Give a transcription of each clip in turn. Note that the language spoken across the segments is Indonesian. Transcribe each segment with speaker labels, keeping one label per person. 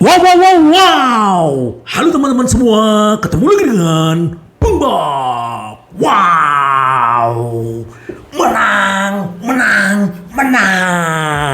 Speaker 1: Wow, wow, wow, wow. Halo teman-teman semua, ketemu lagi dengan Bung Bob. Wow, menang, menang, menang.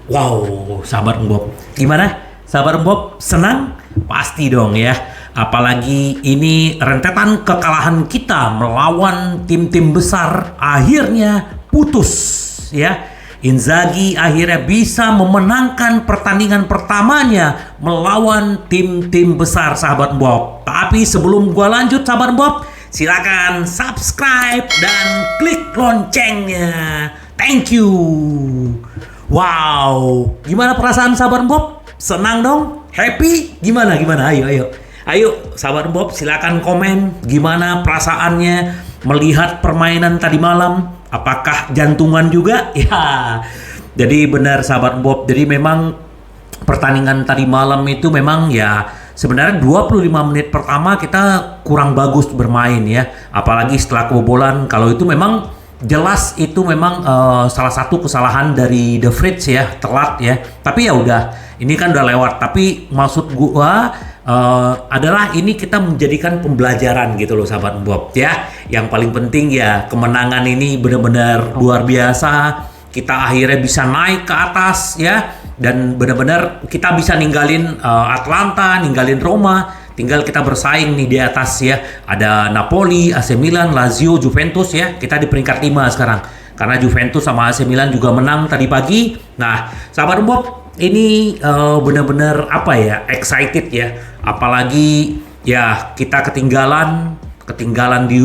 Speaker 1: Wow, sahabat Bung Bob. Gimana? Sahabat Bung Bob, senang? Pasti dong ya. Apalagi ini rentetan kekalahan kita melawan tim-tim besar akhirnya putus ya. Inzaghi akhirnya bisa memenangkan pertandingan pertamanya melawan tim-tim besar sahabat Bob. Tapi sebelum gua lanjut sahabat Bob, silakan subscribe dan klik loncengnya. Thank you. Wow, gimana perasaan sahabat Bob? Senang dong? Happy? Gimana? Ayo sahabat Bob, silakan komen gimana perasaannya melihat permainan tadi malam. Apakah jantungan juga? Ya. Jadi benar sahabat Bob. Jadi memang pertandingan tadi malam itu memang ya sebenarnya 25 menit pertama kita kurang bagus bermain ya. Apalagi setelah kebobolan. Kalau itu memang jelas itu memang salah satu kesalahan dari The Fritz ya, telat ya. Tapi ya udah, ini kan udah lewat. Tapi maksud gua adalah ini kita menjadikan pembelajaran gitu loh sahabat Bob ya. Yang paling penting ya kemenangan ini benar-benar luar biasa. Kita akhirnya bisa naik ke atas ya, dan benar-benar kita bisa ninggalin Atlanta, ninggalin Roma. Tinggal kita bersaing nih di atas ya. Ada Napoli, AC Milan, Lazio, Juventus ya. Kita di peringkat 5 sekarang. Karena Juventus sama AC Milan juga menang tadi pagi. Nah, sahabat Bob, ini benar-benar apa ya, excited ya. Apalagi ya kita ketinggalan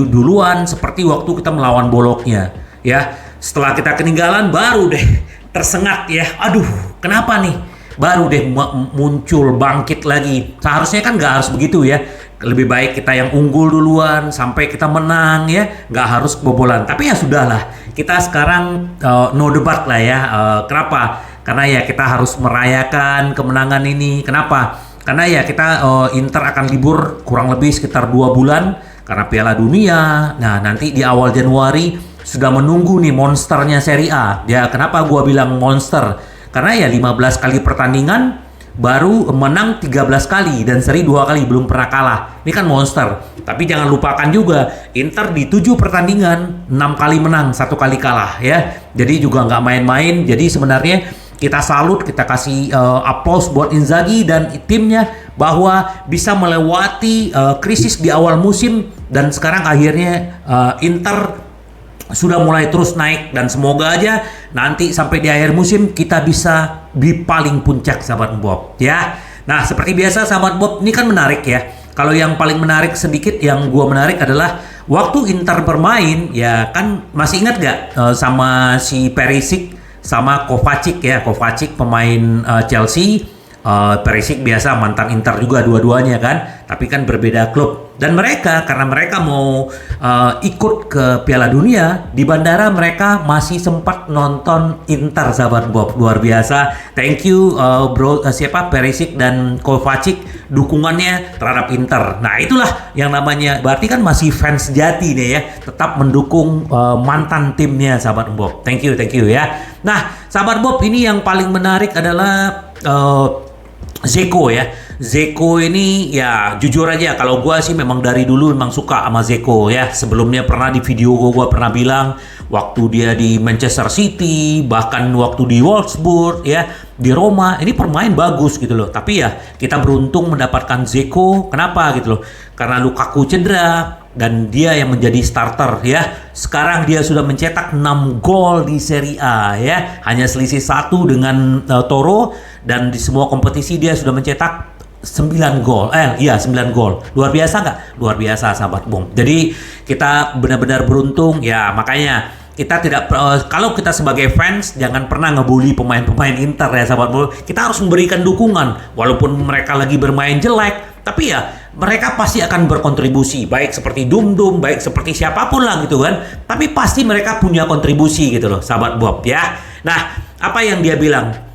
Speaker 1: duluan seperti waktu kita melawan Bologna ya. Setelah kita ketinggalan baru deh tersengat ya. Aduh, kenapa nih? Baru deh muncul bangkit lagi. Seharusnya kan nggak harus begitu ya. Lebih baik kita yang unggul duluan sampai kita menang ya, nggak harus kebobolan. Tapi ya sudahlah, kita sekarang no debat lah ya. Kenapa? Karena ya kita harus merayakan kemenangan ini. Kenapa? Karena ya kita Inter akan libur kurang lebih sekitar 2 bulan karena Piala Dunia. Nah, nanti di awal Januari sudah menunggu nih monsternya Serie A. Ya, kenapa gua bilang monster? Karena ya 15 kali pertandingan baru menang 13 kali dan seri 2 kali, belum pernah kalah. Ini kan monster. Tapi jangan lupakan juga Inter di 7 pertandingan 6 kali menang, 1 kali kalah ya. Jadi juga nggak main-main. Jadi sebenarnya kita salut, kita kasih aplaus buat Inzaghi dan timnya bahwa bisa melewati krisis di awal musim dan sekarang akhirnya Inter sudah mulai terus naik, dan semoga aja nanti sampai di akhir musim kita bisa di paling puncak sahabat Bob ya. Nah, seperti biasa sahabat Bob, ini kan menarik ya. Kalau yang paling menarik sedikit, yang gua menarik adalah waktu Inter bermain ya, kan masih ingat gak sama si Perisic sama Kovacic ya. Kovacic pemain Chelsea, Perisic biasa mantan Inter juga dua-duanya kan, tapi kan berbeda klub. Dan mereka, karena mereka mau ikut ke Piala Dunia, di bandara mereka masih sempat nonton Inter sahabat Bob. Luar biasa. Thank you bro, Perisic dan Kovacic dukungannya terhadap Inter. Nah, itulah yang namanya, berarti kan masih fans sejati nih ya, tetap mendukung mantan timnya sahabat Bob. Thank you ya. Nah, sahabat Bob, ini yang paling menarik adalah Dzeko ya. Dzeko ini ya jujur aja, kalau gue sih memang dari dulu memang suka sama Dzeko ya. Sebelumnya pernah di video gue pernah bilang waktu dia di Manchester City, bahkan waktu di Wolfsburg ya, di Roma, ini permain bagus gitu loh. Tapi ya kita beruntung mendapatkan Dzeko. Kenapa gitu loh? Karena Lukaku cedera dan dia yang menjadi starter ya. Sekarang dia sudah mencetak 6 gol di Serie A ya. Hanya selisih 1 dengan Toro, dan di semua kompetisi dia sudah mencetak 9 gol. 9 gol. Luar biasa nggak? Luar biasa sahabat Bung. Jadi kita benar-benar beruntung ya. Makanya kita tidak kalau kita sebagai fans jangan pernah ngebully pemain-pemain Inter ya sahabat Bung. Kita harus memberikan dukungan walaupun mereka lagi bermain jelek, tapi ya mereka pasti akan berkontribusi, baik seperti Dum-Dum, baik seperti siapapun lah gitu kan. Tapi pasti mereka punya kontribusi gitu loh sahabat Bob ya. Nah, apa yang dia bilang?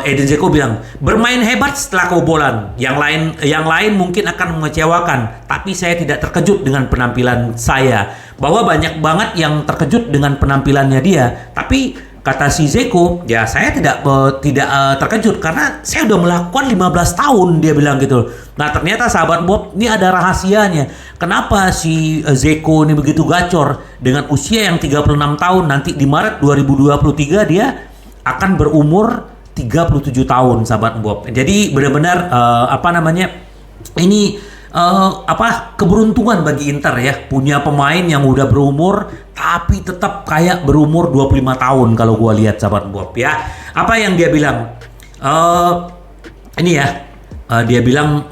Speaker 1: Edin Dzeko bilang bermain hebat setelah kebobolan. Yang lain mungkin akan mengecewakan, tapi saya tidak terkejut dengan penampilan saya. Bahwa banyak banget yang terkejut dengan penampilannya dia, tapi kata si Zeko, ya saya tidak terkejut karena saya udah melakukan 15 tahun, dia bilang gitu. Nah ternyata sahabat Bob, ini ada rahasianya. Kenapa si Zeko ini begitu gacor dengan usia yang 36 tahun, nanti di Maret 2023 dia akan berumur 37 tahun, sahabat Bob. Jadi benar-benar ini keberuntungan bagi Inter ya, punya pemain yang udah berumur tapi tetap kayak berumur 25 tahun kalau gua lihat, sahabat Bob ya. Apa yang dia bilang? Dia bilang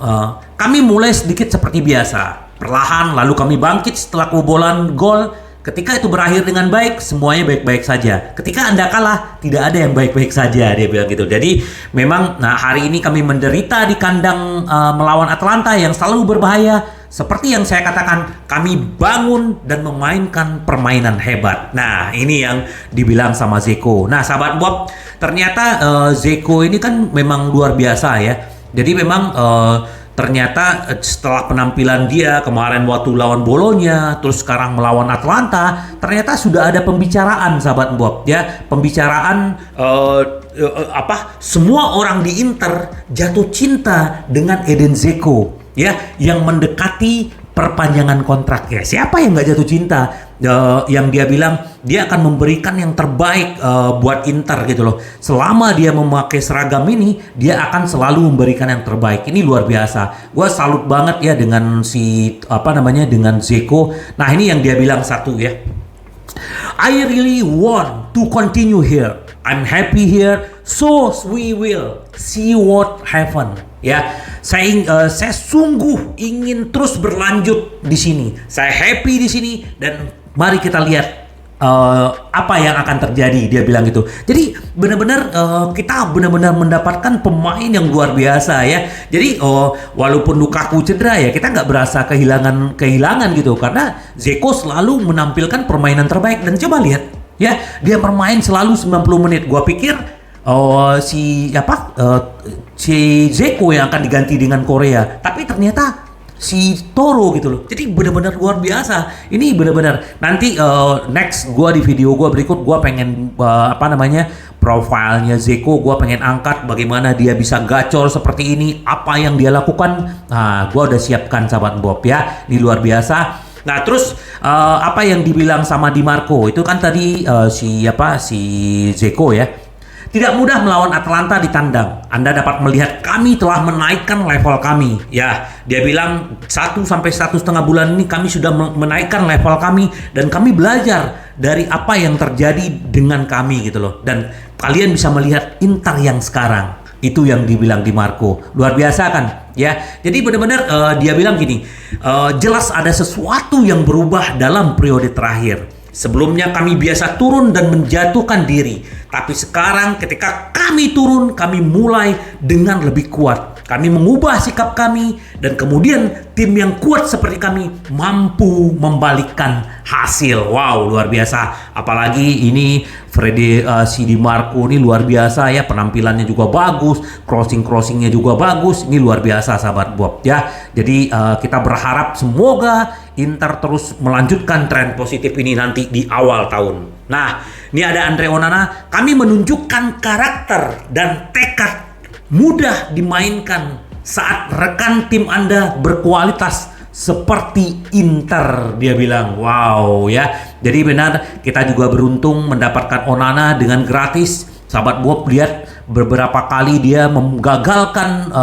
Speaker 1: kami mulai sedikit seperti biasa, perlahan, lalu kami bangkit setelah kebobolan gol. Ketika itu berakhir dengan baik, semuanya baik-baik saja. Ketika Anda kalah, tidak ada yang baik-baik saja, dia bilang gitu. Jadi memang, hari ini kami menderita di kandang melawan Atalanta yang selalu berbahaya. Seperti yang saya katakan, kami bangun dan memainkan permainan hebat. Nah, ini yang dibilang sama Zeko. Nah, sahabat Bob, ternyata Zeko ini kan memang luar biasa ya. Jadi memang ternyata setelah penampilan dia kemarin waktu lawan Bolonya, terus sekarang melawan Atalanta, ternyata sudah ada pembicaraan, sahabat Bob ya. Pembicaraan semua orang di Inter jatuh cinta dengan Edin Dzeko ya, yang mendekati perpanjangan kontraknya. Siapa yang nggak jatuh cinta? Yang dia bilang dia akan memberikan yang terbaik buat Inter gitu loh. Selama dia memakai seragam ini, dia akan selalu memberikan yang terbaik. Ini luar biasa. Gua salut banget ya dengan dengan Dzeko. Nah, ini yang dia bilang satu ya. I really want to continue here. I'm happy here, so we will see what happen. Ya, saya sungguh ingin terus berlanjut di sini. Saya happy di sini dan mari kita lihat apa yang akan terjadi, dia bilang gitu. Jadi benar-benar kita benar-benar mendapatkan pemain yang luar biasa ya. Jadi walaupun Lukaku cedera ya, kita nggak berasa kehilangan gitu, karena Dzeko selalu menampilkan permainan terbaik. Dan coba lihat ya, dia bermain selalu 90 menit. Gua pikir si Dzeko yang akan diganti dengan Korea, tapi ternyata si Toro gitu loh. Jadi benar-benar luar biasa. Ini benar-benar nanti next di video gua berikut gua pengen profilnya Dzeko gua pengen angkat, bagaimana dia bisa gacor seperti ini, apa yang dia lakukan. Nah, gua udah siapkan, sahabat Bob ya. Ini luar biasa. Nah, terus apa yang dibilang sama Di Marco itu kan tadi si Dzeko ya. Tidak mudah melawan Atalanta di tandang. Anda dapat melihat kami telah menaikkan level kami. Ya, dia bilang 1 sampai 1,5 bulan ini kami sudah menaikkan level kami dan kami belajar dari apa yang terjadi dengan kami gitu loh. Dan kalian bisa melihat Inter yang sekarang. Itu yang dibilang Di Marco. Luar biasa kan? Ya. Jadi benar-benar dia bilang gini, jelas ada sesuatu yang berubah dalam periode terakhir. Sebelumnya kami biasa turun dan menjatuhkan diri. Tapi sekarang ketika kami turun, kami mulai dengan lebih kuat. Kami mengubah sikap kami dan kemudian tim yang kuat seperti kami mampu membalikkan hasil. Wow, luar biasa. Apalagi ini Di Marco ini luar biasa ya, penampilannya juga bagus, crossingnya juga bagus. Ini luar biasa, sahabat Bob ya. Jadi kita berharap semoga Inter terus melanjutkan tren positif ini nanti di awal tahun. Nah, ini ada Andre Onana. Kami menunjukkan karakter dan tekad mudah dimainkan saat rekan tim Anda berkualitas seperti Inter, dia bilang. Wow ya. Jadi benar, kita juga beruntung mendapatkan Onana dengan gratis. Sahabat Bob, lihat beberapa kali dia menggagalkan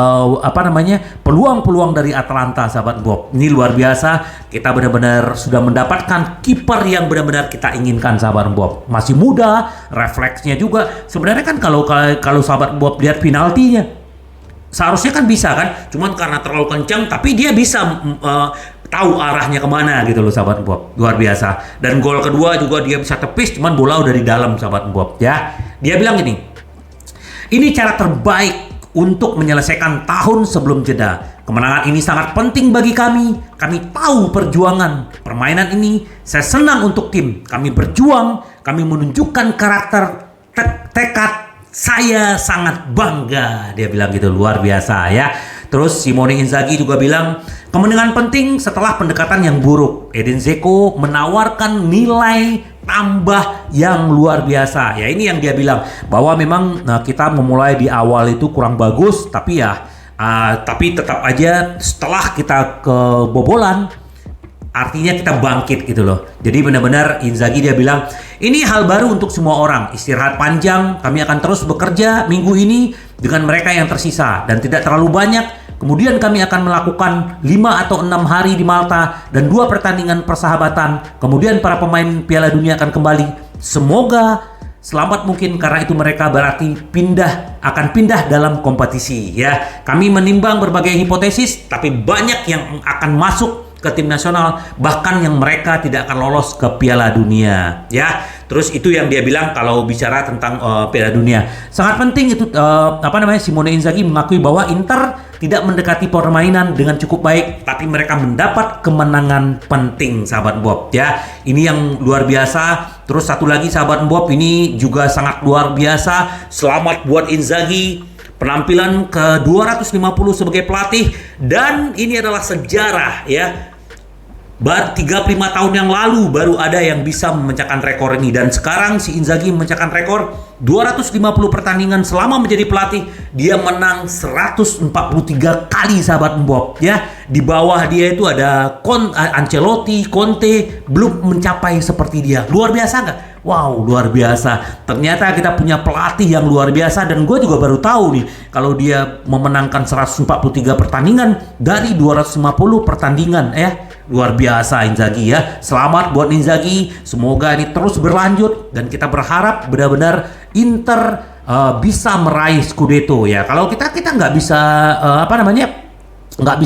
Speaker 1: peluang-peluang dari Atalanta, sahabat Bob. Ini luar biasa. Kita benar-benar sudah mendapatkan kiper yang benar-benar kita inginkan, sahabat Bob. Masih muda, refleksnya juga. Sebenarnya kan kalau sahabat Bob lihat penaltinya, seharusnya kan bisa kan, cuman karena terlalu kencang, tapi dia bisa tahu arahnya kemana gitu loh, sahabat Bob. Luar biasa. Dan gol kedua juga dia bisa tepis, cuman bola udah di dalam, sahabat Bob ya. Dia bilang gini, ini cara terbaik untuk menyelesaikan tahun sebelum jeda. Kemenangan ini sangat penting bagi kami. Kami tahu perjuangan permainan ini. Saya senang untuk tim. Kami berjuang, kami menunjukkan karakter, tekad. Saya sangat bangga, dia bilang gitu. Luar biasa ya. Terus Simone Inzaghi juga bilang, kemenangan penting setelah pendekatan yang buruk. Edin Dzeko menawarkan nilai tambah yang luar biasa. Ya ini yang dia bilang bahwa memang kita memulai di awal itu kurang bagus, tapi ya tapi tetap aja setelah kita kebobolan artinya kita bangkit gitu loh. Jadi benar-benar Inzaghi dia bilang ini hal baru untuk semua orang. Istirahat panjang, kami akan terus bekerja minggu ini dengan mereka yang tersisa dan tidak terlalu banyak. Kemudian kami akan melakukan 5 atau 6 hari di Malta dan 2 pertandingan persahabatan. Kemudian para pemain Piala Dunia akan kembali. Semoga selamat mungkin karena itu mereka berarti akan pindah dalam kompetisi ya. Kami menimbang berbagai hipotesis tapi banyak yang akan masuk ke tim nasional, bahkan yang mereka tidak akan lolos ke Piala Dunia ya. Terus itu yang dia bilang kalau bicara tentang Piala Dunia. Sangat penting itu Simone Inzaghi mengakui bahwa Inter tidak mendekati permainan dengan cukup baik, tapi mereka mendapat kemenangan penting, sahabat Bob ya. Ini yang luar biasa. Terus satu lagi sahabat Bob, ini juga sangat luar biasa. Selamat buat Inzaghi, penampilan ke 250 sebagai pelatih, dan ini adalah sejarah ya. 35 tahun yang lalu baru ada yang bisa memecahkan rekor ini, dan sekarang si Inzaghi memecahkan rekor 250 pertandingan selama menjadi pelatih. Dia menang 143 kali sahabat Bob ya. Di bawah dia itu ada Ancelotti, Conte, belum mencapai seperti dia. Luar biasa nggak? Wow, luar biasa. Ternyata kita punya pelatih yang luar biasa, dan gue juga baru tahu nih kalau dia memenangkan 143 pertandingan dari 250 pertandingan ya. Luar biasa Inzaghi ya. Selamat buat Inzaghi. Semoga ini terus berlanjut dan kita berharap benar-benar Inter bisa meraih Scudetto ya. Kalau kita nggak bisa nggak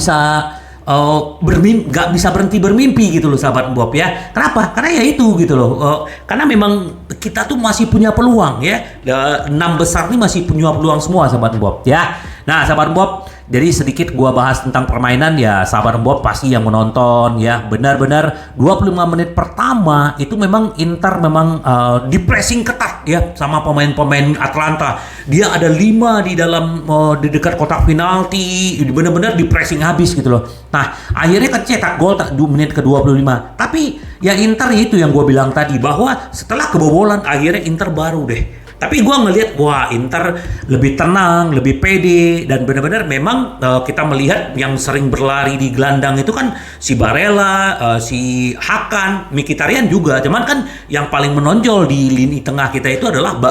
Speaker 1: bisa berhenti bermimpi gitu loh sahabat Bob ya. Kenapa? Karena ya itu gitu loh. Karena memang kita tuh masih punya peluang ya. 6 besar ini masih punya peluang semua sahabat Bob ya. Nah sahabat Bob, jadi sedikit gua bahas tentang permainan ya. Sahabat Bob pasti yang menonton ya, benar-benar 25 menit pertama itu memang Inter memang di pressing ketat ya sama pemain-pemain Atalanta. Dia ada 5 di dalam di dekat kotak penalti, benar-benar di pressing habis gitu loh. Nah, akhirnya cetak gol menit ke-25. Tapi ya Inter itu yang gue bilang tadi, bahwa setelah kebobolan akhirnya Inter baru deh. Tapi gue ngelihat wah Inter lebih tenang, lebih pede, dan benar-benar memang kita melihat yang sering berlari di gelandang itu kan si Barella, si Hakan, Mkhitaryan juga. Cuman kan yang paling menonjol di lini tengah kita itu adalah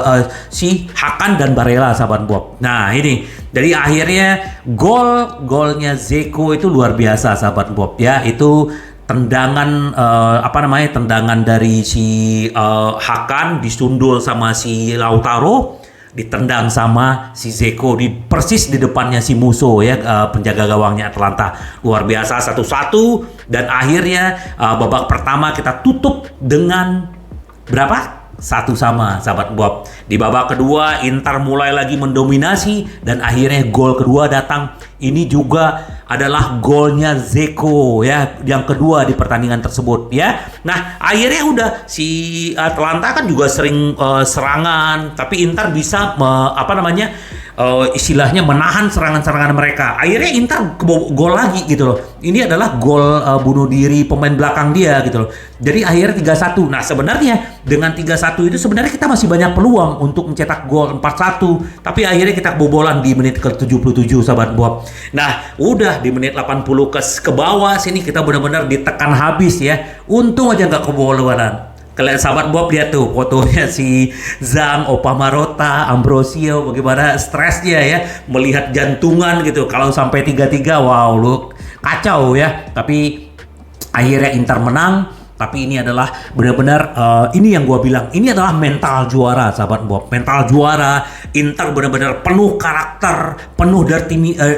Speaker 1: si Hakan dan Barella sahabat Bob. Nah ini, jadi akhirnya golnya Dzeko itu luar biasa sahabat Bob ya. Itu tendangan tendangan dari si Hakan disundul sama si Lautaro, ditendang sama si Dzeko persis di depannya si Musso ya, penjaga gawangnya Atalanta. Luar biasa 1-1, dan akhirnya babak pertama kita tutup dengan berapa? 1-1 sahabat Bob. Di babak kedua Inter mulai lagi mendominasi, dan akhirnya gol kedua datang. Ini juga adalah golnya Dzeko ya, yang kedua di pertandingan tersebut ya. Nah akhirnya udah si Atalanta kan juga sering serangan, tapi Inter bisa istilahnya menahan serangan-serangan mereka. Akhirnya Inter gol lagi gitu loh. Ini adalah gol bunuh diri pemain belakang dia gitu loh. Jadi akhirnya 3-1. Nah sebenarnya dengan 3-1 itu sebenarnya kita masih banyak peluang untuk mencetak gol 4-1. Tapi akhirnya kita kebobolan di menit ke-77 sahabat Bob. Nah udah di menit 80 ke bawah sini kita benar-benar ditekan habis ya. Untung aja nggak kebobolan. Kalian sahabat Bob lihat tuh fotonya si Zhang, Opa Marotta, Ambrosio, bagaimana stresnya ya melihat jantungan gitu. Kalau sampai 3-3 wow lu kacau ya. Tapi akhirnya Inter menang. Tapi ini adalah benar-benar ini yang gua bilang, ini adalah mental juara sahabat Bob. Mental juara. Inter benar-benar penuh karakter, penuh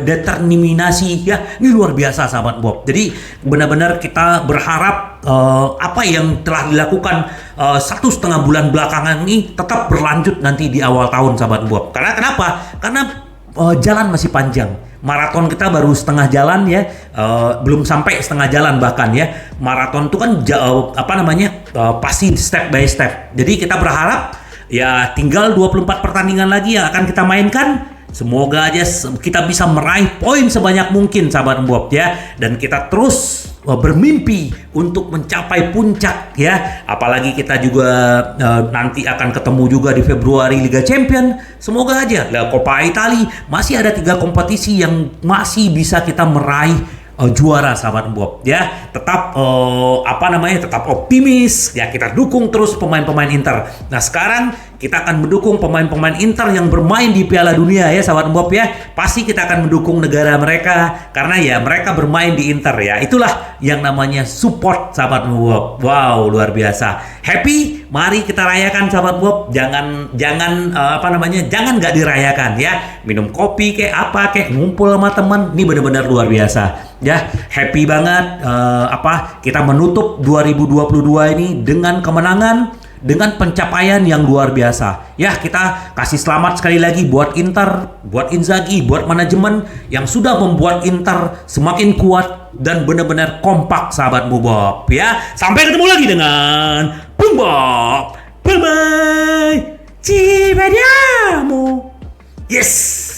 Speaker 1: determinasi ya. Ini luar biasa sahabat Bob. Jadi benar-benar kita berharap apa yang telah dilakukan 1,5 bulan belakangan ini tetap berlanjut nanti di awal tahun sahabat Bob. Karena kenapa? Karena jalan masih panjang. Maraton kita baru setengah jalan ya, belum sampai setengah jalan bahkan ya. Maraton itu kan pasti step by step. Jadi kita berharap ya tinggal 24 pertandingan lagi yang akan kita mainkan. Semoga aja kita bisa meraih poin sebanyak mungkin sahabat Bob ya, dan kita terus bermimpi untuk mencapai puncak ya. Apalagi kita juga nanti akan ketemu juga di Februari Liga Champion. Semoga aja La Coppa Italia, masih ada 3 kompetisi yang masih bisa kita meraih juara sahabat Bob ya. Tetap tetap optimis ya, kita dukung terus pemain-pemain Inter. Nah sekarang kita akan mendukung pemain-pemain Inter yang bermain di Piala Dunia ya sahabat Bob ya. Pasti kita akan mendukung negara mereka karena ya mereka bermain di Inter ya. Itulah yang namanya support sahabat Bob. Wow, luar biasa. Happy, mari kita rayakan sahabat Bob. Jangan nggak dirayakan ya. Minum kopi kayak apa kayak ngumpul sama teman, ini benar-benar luar biasa. Ya, happy banget kita menutup 2022 ini dengan kemenangan, dengan pencapaian yang luar biasa. Ya, kita kasih selamat sekali lagi buat Inter, buat Inzaghi, buat manajemen yang sudah membuat Inter semakin kuat dan benar-benar kompak sahabat Bob ya. Sampai ketemu lagi dengan Bung Bob. Bye bye. Ci vediamo. Yes.